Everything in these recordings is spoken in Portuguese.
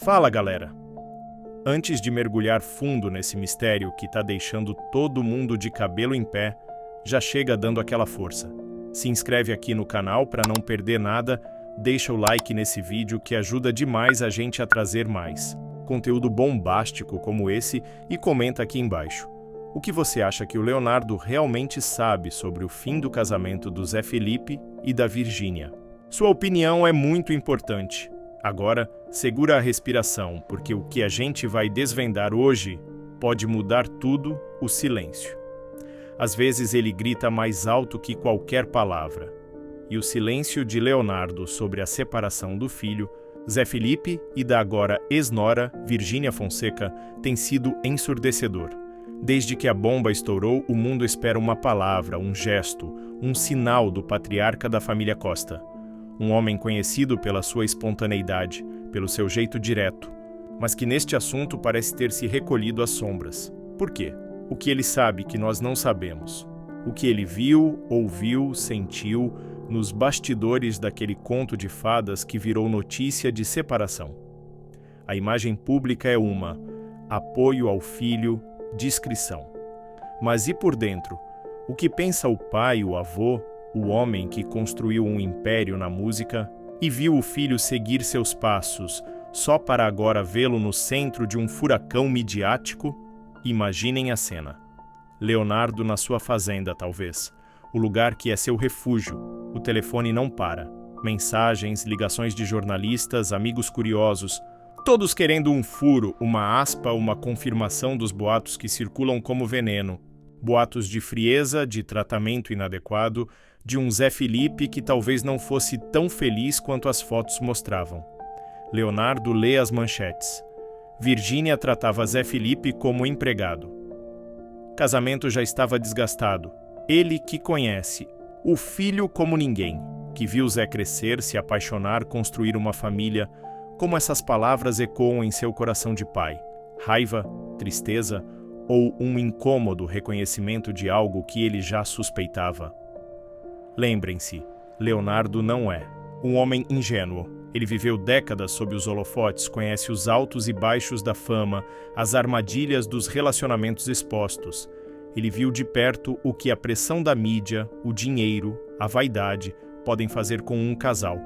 Fala, galera! Antes de mergulhar fundo nesse mistério que tá deixando todo mundo de cabelo em pé, já chega dando aquela força. Se inscreve aqui no canal para não perder nada, deixa o like nesse vídeo que ajuda demais a gente a trazer mais conteúdo bombástico como esse e comenta aqui embaixo. O que você acha que o Leonardo realmente sabe sobre o fim do casamento do Zé Felipe e da Virgínia? Sua opinião é muito importante. Agora, segura a respiração, porque o que a gente vai desvendar hoje pode mudar tudo, o silêncio. Às vezes ele grita mais alto que qualquer palavra. E o silêncio de Leonardo sobre a separação do filho, Zé Felipe, e da agora ex-nora, Virgínia Fonseca, tem sido ensurdecedor. Desde que a bomba estourou, o mundo espera uma palavra, um gesto, um sinal do patriarca da família Costa. Um homem conhecido pela sua espontaneidade, pelo seu jeito direto, mas que neste assunto parece ter se recolhido às sombras. Por quê? O que ele sabe que nós não sabemos. O que ele viu, ouviu, sentiu nos bastidores daquele conto de fadas que virou notícia de separação. A imagem pública é uma, apoio ao filho, discrição. Mas e por dentro? O que pensa o pai, o avô, o homem que construiu um império na música e viu o filho seguir seus passos, só para agora vê-lo no centro de um furacão midiático? Imaginem a cena. Leonardo na sua fazenda, talvez. O lugar que é seu refúgio. O telefone não para. Mensagens, ligações de jornalistas, amigos curiosos. Todos querendo um furo, uma aspa, uma confirmação dos boatos que circulam como veneno. Boatos de frieza, de tratamento inadequado, de um Zé Felipe que talvez não fosse tão feliz quanto as fotos mostravam. Leonardo lê as manchetes. Virgínia tratava Zé Felipe como empregado. Casamento já estava desgastado. Ele que conhece. O filho como ninguém, que viu Zé crescer, se apaixonar, construir uma família. Como essas palavras ecoam em seu coração de pai? Raiva, tristeza ou um incômodo reconhecimento de algo que ele já suspeitava? Lembrem-se, Leonardo não é um homem ingênuo. Ele viveu décadas sob os holofotes, conhece os altos e baixos da fama, as armadilhas dos relacionamentos expostos. Ele viu de perto o que a pressão da mídia, o dinheiro, a vaidade podem fazer com um casal.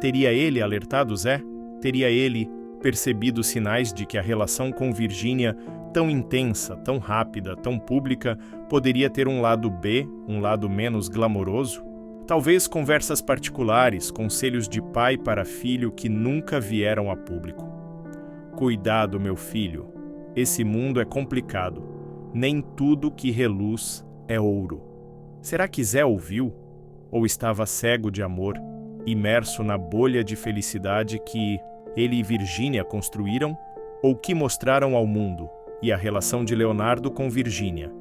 Teria ele alertado Zé? Teria ele percebido sinais de que a relação com Virgínia, tão intensa, tão rápida, tão pública, poderia ter um lado B, um lado menos glamouroso? Talvez conversas particulares, conselhos de pai para filho que nunca vieram a público. Cuidado, meu filho. Esse mundo é complicado. Nem tudo que reluz é ouro. Será que Zé ouviu? Ou estava cego de amor, imerso na bolha de felicidade que ele e Virgínia construíram? Ou que mostraram ao mundo? E a relação de Leonardo com Virgínia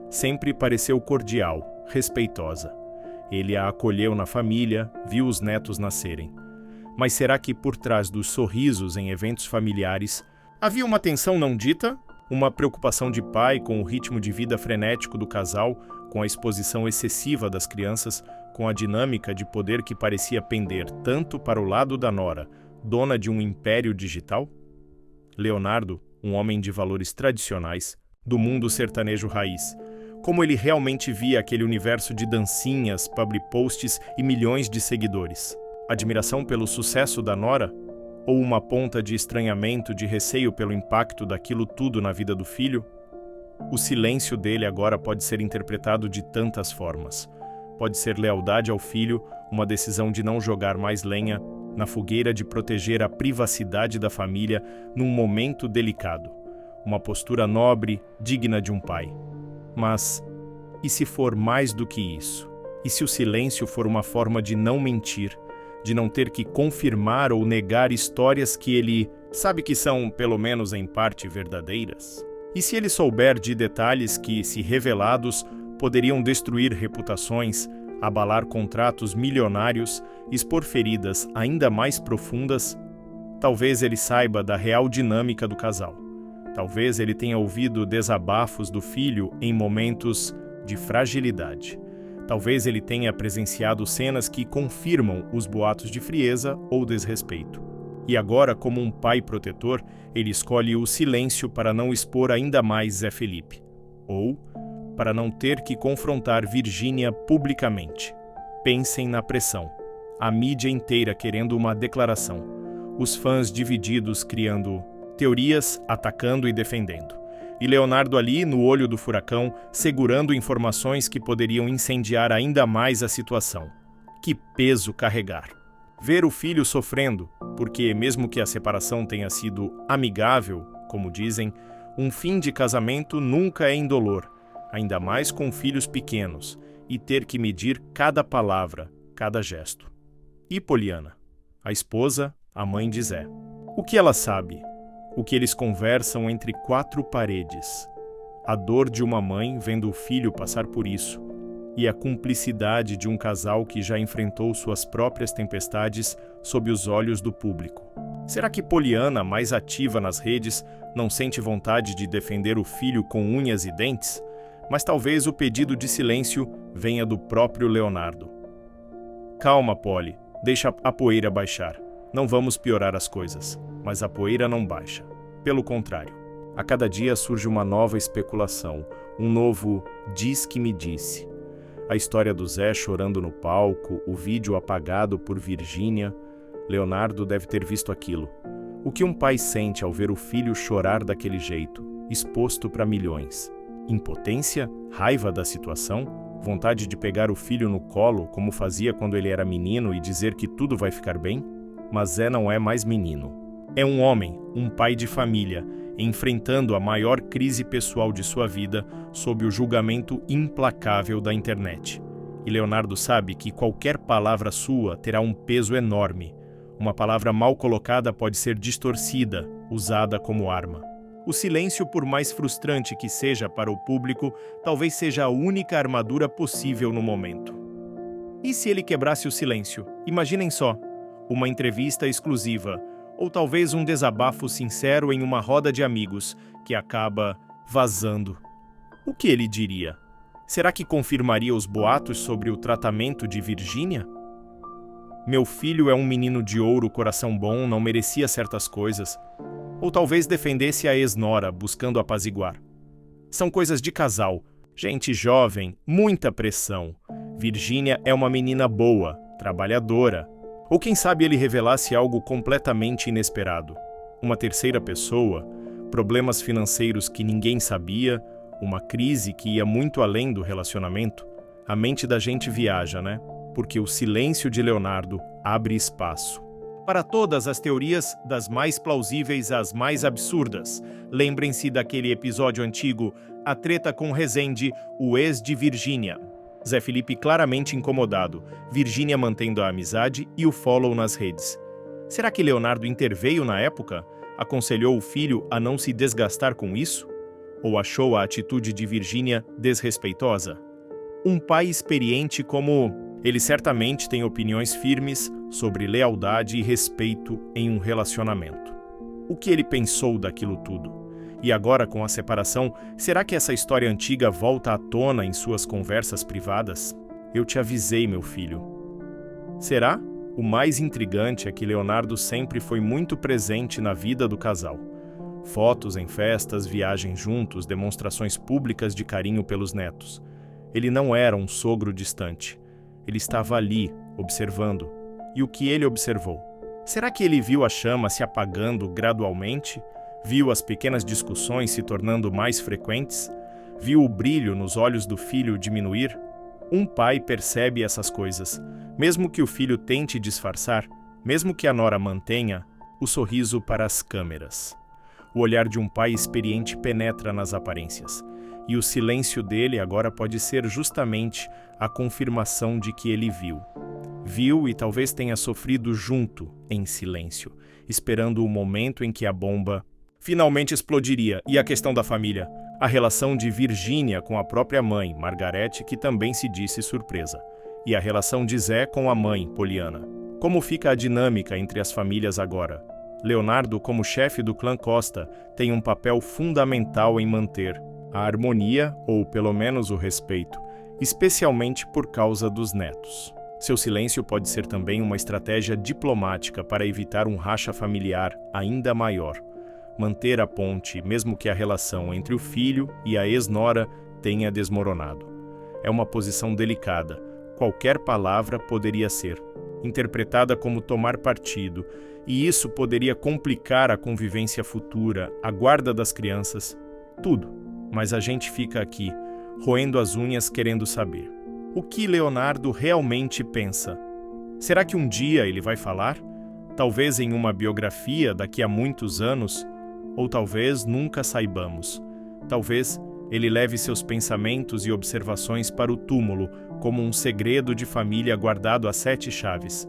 sempre pareceu cordial, respeitosa. Ele a acolheu na família, viu os netos nascerem. Mas será que por trás dos sorrisos em eventos familiares havia uma tensão não dita? Uma preocupação de pai com o ritmo de vida frenético do casal, com a exposição excessiva das crianças, com a dinâmica de poder que parecia pender tanto para o lado da nora, dona de um império digital? Leonardo, um homem de valores tradicionais, do mundo sertanejo raiz, como ele realmente via aquele universo de dancinhas, public posts e milhões de seguidores? Admiração pelo sucesso da nora? Ou uma ponta de estranhamento, de receio pelo impacto daquilo tudo na vida do filho? O silêncio dele agora pode ser interpretado de tantas formas. Pode ser lealdade ao filho, uma decisão de não jogar mais lenha na fogueira, de proteger a privacidade da família num momento delicado. Uma postura nobre, digna de um pai. Mas, e se for mais do que isso? E se o silêncio for uma forma de não mentir, de não ter que confirmar ou negar histórias que ele sabe que são, pelo menos em parte, verdadeiras? E se ele souber de detalhes que, se revelados, poderiam destruir reputações, abalar contratos milionários, expor feridas ainda mais profundas? Talvez ele saiba da real dinâmica do casal. Talvez ele tenha ouvido desabafos do filho em momentos de fragilidade. Talvez ele tenha presenciado cenas que confirmam os boatos de frieza ou desrespeito. E agora, como um pai protetor, ele escolhe o silêncio para não expor ainda mais Zé Felipe. Ou para não ter que confrontar Virgínia publicamente. Pensem na pressão. A mídia inteira querendo uma declaração. Os fãs divididos criando teorias, atacando e defendendo. E Leonardo ali, no olho do furacão, segurando informações que poderiam incendiar ainda mais a situação. Que peso carregar! Ver o filho sofrendo, porque mesmo que a separação tenha sido amigável, como dizem, um fim de casamento nunca é indolor, ainda mais com filhos pequenos, e ter que medir cada palavra, cada gesto. E Poliana, a esposa, a mãe de Zé. O que ela sabe? O que eles conversam entre quatro paredes. A dor de uma mãe vendo o filho passar por isso, e a cumplicidade de um casal que já enfrentou suas próprias tempestades sob os olhos do público. Será que Poliana, mais ativa nas redes, não sente vontade de defender o filho com unhas e dentes? Mas talvez o pedido de silêncio venha do próprio Leonardo. Calma, Poli, deixa a poeira baixar. Não vamos piorar as coisas, mas a poeira não baixa. Pelo contrário, a cada dia surge uma nova especulação, um novo diz que me disse. A história do Zé chorando no palco, o vídeo apagado por Virgínia. Leonardo deve ter visto aquilo. O que um pai sente ao ver o filho chorar daquele jeito, exposto para milhões? Impotência? Raiva da situação? Vontade de pegar o filho no colo, como fazia quando ele era menino, e dizer que tudo vai ficar bem? Mas Zé não é mais menino. É um homem, um pai de família, enfrentando a maior crise pessoal de sua vida sob o julgamento implacável da internet. E Leonardo sabe que qualquer palavra sua terá um peso enorme. Uma palavra mal colocada pode ser distorcida, usada como arma. O silêncio, por mais frustrante que seja para o público, talvez seja a única armadura possível no momento. E se ele quebrasse o silêncio? Imaginem só, uma entrevista exclusiva, ou talvez um desabafo sincero em uma roda de amigos, que acaba vazando. O que ele diria? Será que confirmaria os boatos sobre o tratamento de Virgínia? Meu filho é um menino de ouro, coração bom, não merecia certas coisas. Ou talvez defendesse a ex-nora, buscando apaziguar. São coisas de casal, gente jovem, muita pressão. Virgínia é uma menina boa, trabalhadora. Ou quem sabe ele revelasse algo completamente inesperado. Uma terceira pessoa, problemas financeiros que ninguém sabia, uma crise que ia muito além do relacionamento. A mente da gente viaja, né? Porque o silêncio de Leonardo abre espaço para todas as teorias, das mais plausíveis às mais absurdas. Lembrem-se daquele episódio antigo, a treta com Rezende, o ex de Virgínia. Zé Felipe claramente incomodado, Virgínia mantendo a amizade e o follow nas redes. Será que Leonardo interveio na época? Aconselhou o filho a não se desgastar com isso? Ou achou a atitude de Virgínia desrespeitosa? Um pai experiente como ele certamente tem opiniões firmes sobre lealdade e respeito em um relacionamento. O que ele pensou daquilo tudo? E agora, com a separação, será que essa história antiga volta à tona em suas conversas privadas? Eu te avisei, meu filho. Será? O mais intrigante é que Leonardo sempre foi muito presente na vida do casal. Fotos em festas, viagens juntos, demonstrações públicas de carinho pelos netos. Ele não era um sogro distante. Ele estava ali, observando. E o que ele observou? Será que ele viu a chama se apagando gradualmente? Viu as pequenas discussões se tornando mais frequentes? Viu o brilho nos olhos do filho diminuir? Um pai percebe essas coisas. Mesmo que o filho tente disfarçar, mesmo que a nora mantenha o sorriso para as câmeras. O olhar de um pai experiente penetra nas aparências. E o silêncio dele agora pode ser justamente a confirmação de que ele viu. Viu e talvez tenha sofrido junto, em silêncio, esperando o momento em que a bomba finalmente explodiria. E a questão da família? A relação de Virgínia com a própria mãe, Margarete, que também se disse surpresa. E a relação de Zé com a mãe, Poliana. Como fica a dinâmica entre as famílias agora? Leonardo, como chefe do clã Costa, tem um papel fundamental em manter a harmonia, ou pelo menos o respeito, especialmente por causa dos netos. Seu silêncio pode ser também uma estratégia diplomática para evitar um racha familiar ainda maior. Manter a ponte, mesmo que a relação entre o filho e a ex-nora tenha desmoronado. É uma posição delicada. Qualquer palavra poderia ser interpretada como tomar partido, e isso poderia complicar a convivência futura, a guarda das crianças, tudo. Mas a gente fica aqui, roendo as unhas querendo saber. O que Leonardo realmente pensa? Será que um dia ele vai falar? Talvez em uma biografia daqui a muitos anos? Ou talvez nunca saibamos. Talvez ele leve seus pensamentos e observações para o túmulo, como um segredo de família guardado a 7 chaves.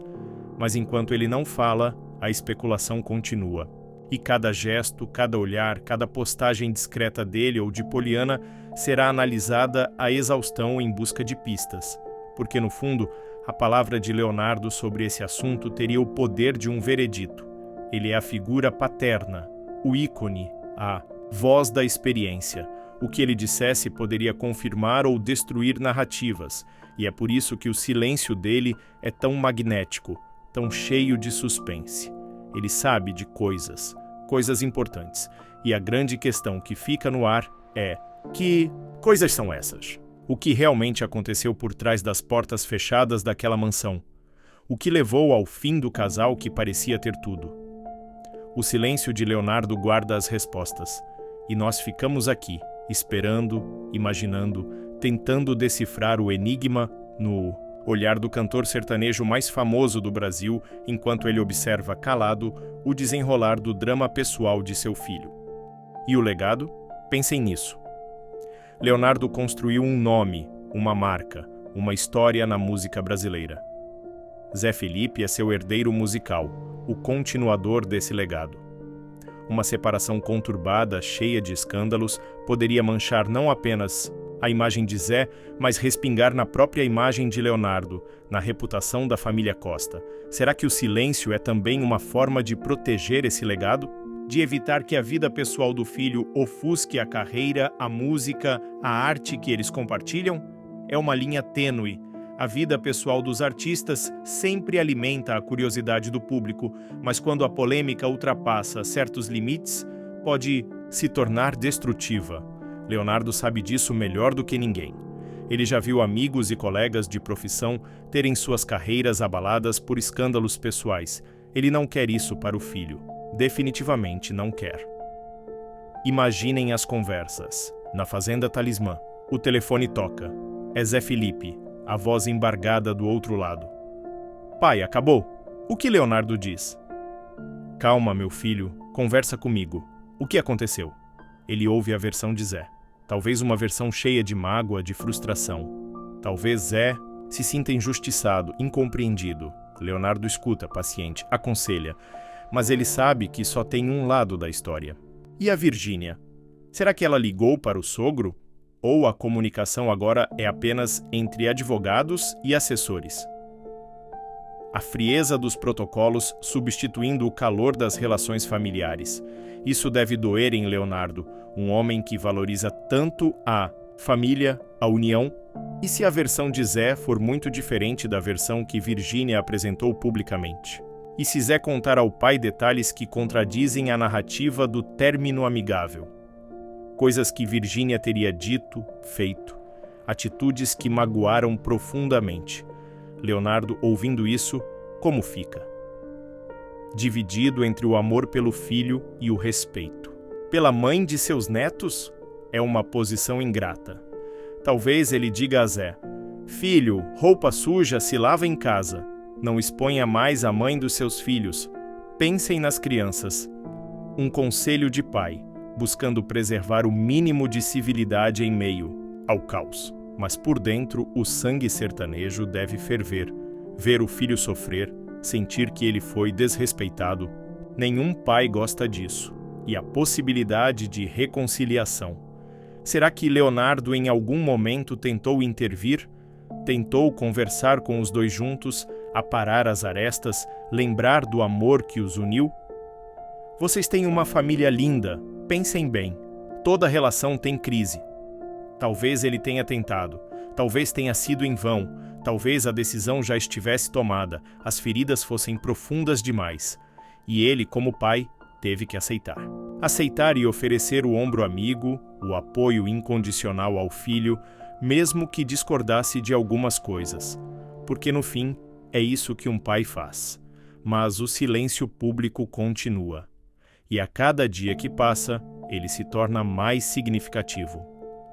Mas enquanto ele não fala, a especulação continua. E cada gesto, cada olhar, cada postagem discreta dele ou de Poliana será analisada à exaustão em busca de pistas. Porque, no fundo, a palavra de Leonardo sobre esse assunto teria o poder de um veredito. Ele é a figura paterna, o ícone, a voz da experiência. O que ele dissesse poderia confirmar ou destruir narrativas, e é por isso que o silêncio dele é tão magnético, tão cheio de suspense. Ele sabe de coisas importantes, e a grande questão que fica no ar é: que coisas são essas? O que realmente aconteceu por trás das portas fechadas daquela mansão? O que levou ao fim do casal que parecia ter tudo? O silêncio de Leonardo guarda as respostas, e nós ficamos aqui, esperando, imaginando, tentando decifrar o enigma no olhar do cantor sertanejo mais famoso do Brasil, enquanto ele observa calado o desenrolar do drama pessoal de seu filho. E o legado? Pensem nisso. Leonardo construiu um nome, uma marca, uma história na música brasileira. Zé Felipe é seu herdeiro musical, o continuador desse legado. Uma separação conturbada, cheia de escândalos, poderia manchar não apenas a imagem de Zé, mas respingar na própria imagem de Leonardo, na reputação da família Costa. Será que o silêncio é também uma forma de proteger esse legado? De evitar que a vida pessoal do filho ofusque a carreira, a música, a arte que eles compartilham? É uma linha tênue. A vida pessoal dos artistas sempre alimenta a curiosidade do público, mas quando a polêmica ultrapassa certos limites, pode se tornar destrutiva. Leonardo sabe disso melhor do que ninguém. Ele já viu amigos e colegas de profissão terem suas carreiras abaladas por escândalos pessoais. Ele não quer isso para o filho. Definitivamente não quer. Imaginem as conversas. Na Fazenda Talismã, o telefone toca. É Zé Felipe, a voz embargada do outro lado. Pai, acabou? O que Leonardo diz? Calma, meu filho, conversa comigo. O que aconteceu? Ele ouve a versão de Zé. Talvez uma versão cheia de mágoa, de frustração. Talvez Zé se sinta injustiçado, incompreendido. Leonardo escuta, paciente, aconselha, mas ele sabe que só tem um lado da história. E a Virgínia? Será que ela ligou para o sogro? Ou a comunicação agora é apenas entre advogados e assessores? A frieza dos protocolos substituindo o calor das relações familiares. Isso deve doer em Leonardo, um homem que valoriza tanto a família, a união. E se a versão de Zé for muito diferente da versão que Virgínia apresentou publicamente? E se Zé contar ao pai detalhes que contradizem a narrativa do término amigável? Coisas que Virgínia teria dito, feito, atitudes que magoaram profundamente. Leonardo, ouvindo isso, como fica? Dividido entre o amor pelo filho e o respeito. Pela mãe de seus netos? É uma posição ingrata. Talvez ele diga a Zé: filho, roupa suja se lava em casa. Não exponha mais a mãe dos seus filhos. Pensem nas crianças. Um conselho de pai, buscando preservar o mínimo de civilidade em meio ao caos. Mas por dentro, o sangue sertanejo deve ferver, ver o filho sofrer, sentir que ele foi desrespeitado. Nenhum pai gosta disso. E a possibilidade de reconciliação. Será que Leonardo em algum momento tentou intervir? Tentou conversar com os dois juntos, aparar as arestas, lembrar do amor que os uniu? Vocês têm uma família linda, pensem bem. Toda relação tem crise. Talvez ele tenha tentado, talvez tenha sido em vão, Talvez a decisão já estivesse tomada, as feridas fossem profundas demais. E ele, como pai, teve que aceitar. Aceitar e oferecer o ombro amigo, o apoio incondicional ao filho, mesmo que discordasse de algumas coisas. Porque, no fim, é isso que um pai faz. Mas o silêncio público continua. E a cada dia que passa, ele se torna mais significativo.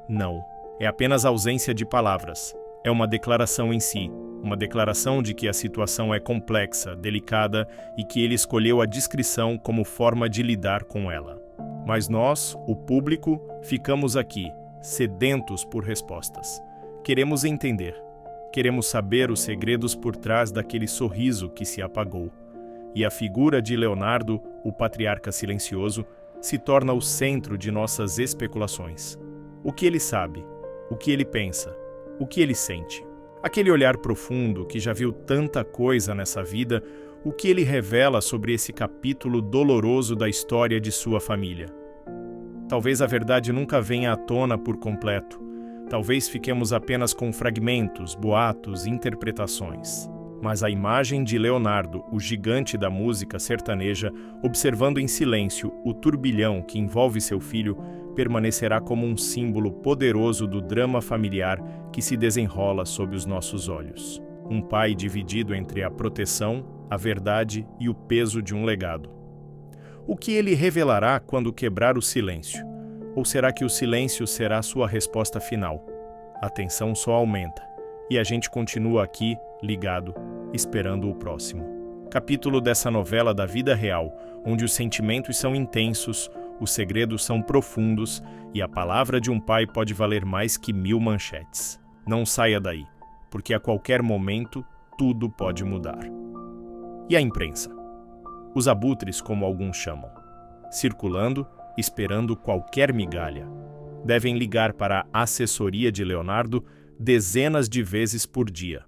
Não, é apenas ausência de palavras. É uma declaração em si, uma declaração de que a situação é complexa, delicada e que ele escolheu a discrição como forma de lidar com ela. Mas nós, o público, ficamos aqui, sedentos por respostas. Queremos entender. Queremos saber os segredos por trás daquele sorriso que se apagou. E a figura de Leonardo, o patriarca silencioso, se torna o centro de nossas especulações. O que ele sabe? O que ele pensa? O que ele sente? Aquele olhar profundo que já viu tanta coisa nessa vida, o que ele revela sobre esse capítulo doloroso da história de sua família? Talvez a verdade nunca venha à tona por completo. Talvez fiquemos apenas com fragmentos, boatos, interpretações. Mas a imagem de Leonardo, o gigante da música sertaneja, observando em silêncio o turbilhão que envolve seu filho, permanecerá como um símbolo poderoso do drama familiar que se desenrola sob os nossos olhos. Um pai dividido entre a proteção, a verdade e o peso de um legado. O que ele revelará quando quebrar o silêncio? Ou será que o silêncio será sua resposta final? A tensão só aumenta, e a gente continua aqui, ligado, esperando o próximo capítulo dessa novela da vida real, onde os sentimentos são intensos, os segredos são profundos e a palavra de um pai pode valer mais que 1000 manchetes. Não saia daí, porque a qualquer momento tudo pode mudar. E a imprensa? Os abutres, como alguns chamam, circulando, esperando qualquer migalha. Devem ligar para a assessoria de Leonardo dezenas de vezes por dia.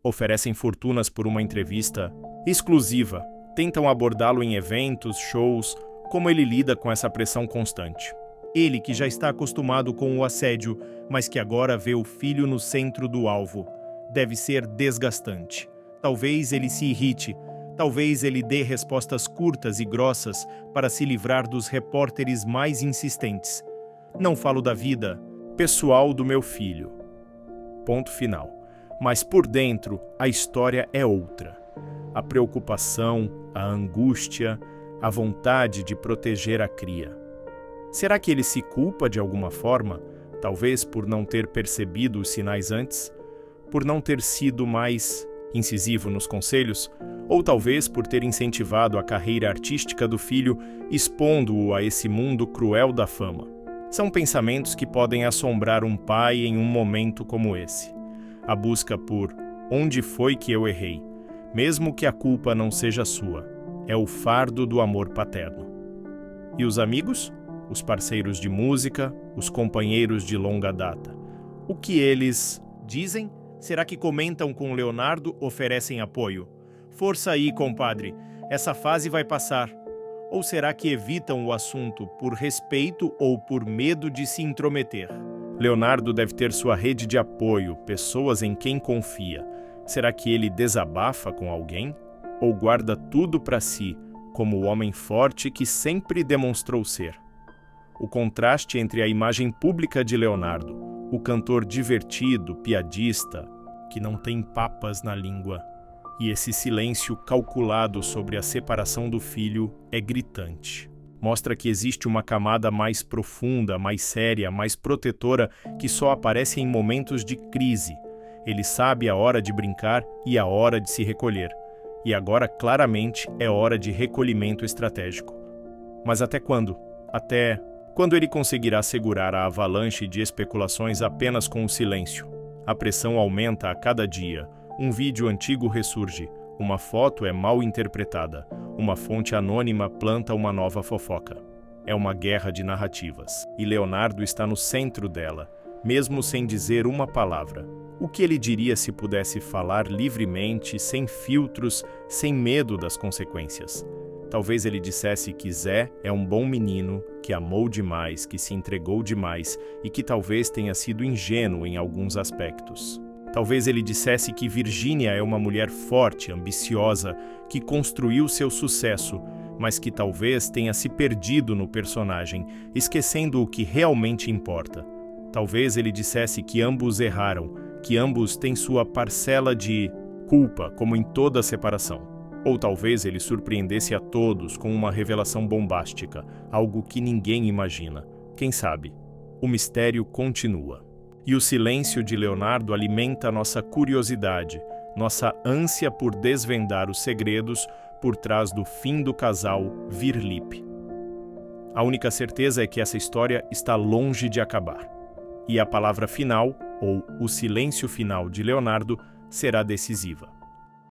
Oferecem fortunas por uma entrevista exclusiva, tentam abordá-lo em eventos, shows. Como ele lida com essa pressão constante? Ele que já está acostumado com o assédio, mas que agora vê o filho no centro do alvo. Deve ser desgastante. Talvez ele se irrite, talvez ele dê respostas curtas e grossas para se livrar dos repórteres mais insistentes. Não falo da vida pessoal do meu filho. Ponto final. Mas por dentro, a história é outra. A preocupação, a angústia, a vontade de proteger a cria. Será que ele se culpa de alguma forma? Talvez por não ter percebido os sinais antes? Por não ter sido mais incisivo nos conselhos? Ou talvez por ter incentivado a carreira artística do filho, expondo-o a esse mundo cruel da fama? São pensamentos que podem assombrar um pai em um momento como esse. A busca por onde foi que eu errei, mesmo que a culpa não seja sua, é o fardo do amor paterno. E os amigos? Os parceiros de música, os companheiros de longa data. O que eles dizem? Será que comentam com Leonardo, oferecem apoio? Força aí, compadre, essa fase vai passar. Ou será que evitam o assunto por respeito ou por medo de se intrometer? Leonardo deve ter sua rede de apoio, pessoas em quem confia. Será que ele desabafa com alguém? Ou guarda tudo para si, como o homem forte que sempre demonstrou ser? O contraste entre a imagem pública de Leonardo, o cantor divertido, piadista, que não tem papas na língua, e esse silêncio calculado sobre a separação do filho é gritante. Mostra que existe uma camada mais profunda, mais séria, mais protetora, que só aparece em momentos de crise. Ele sabe a hora de brincar e a hora de se recolher. E agora, claramente, é hora de recolhimento estratégico. Mas até quando? Até quando ele conseguirá segurar a avalanche de especulações apenas com o silêncio? A pressão aumenta a cada dia. Um vídeo antigo ressurge. Uma foto é mal interpretada. Uma fonte anônima planta uma nova fofoca. É uma guerra de narrativas. E Leonardo está no centro dela, mesmo sem dizer uma palavra. O que ele diria se pudesse falar livremente, sem filtros, sem medo das consequências? Talvez ele dissesse que Zé é um bom menino, que amou demais, que se entregou demais e que talvez tenha sido ingênuo em alguns aspectos. Talvez ele dissesse que Virginia é uma mulher forte, ambiciosa, que construiu seu sucesso, mas que talvez tenha se perdido no personagem, esquecendo o que realmente importa. Talvez ele dissesse que ambos erraram, que ambos têm sua parcela de culpa, como em toda separação. Ou talvez ele surpreendesse a todos com uma revelação bombástica, algo que ninguém imagina. Quem sabe? O mistério continua. E o silêncio de Leonardo alimenta nossa curiosidade, nossa ânsia por desvendar os segredos por trás do fim do casal Vir-Lip. A única certeza é que essa história está longe de acabar. E a palavra final, ou o silêncio final de Leonardo, será decisiva.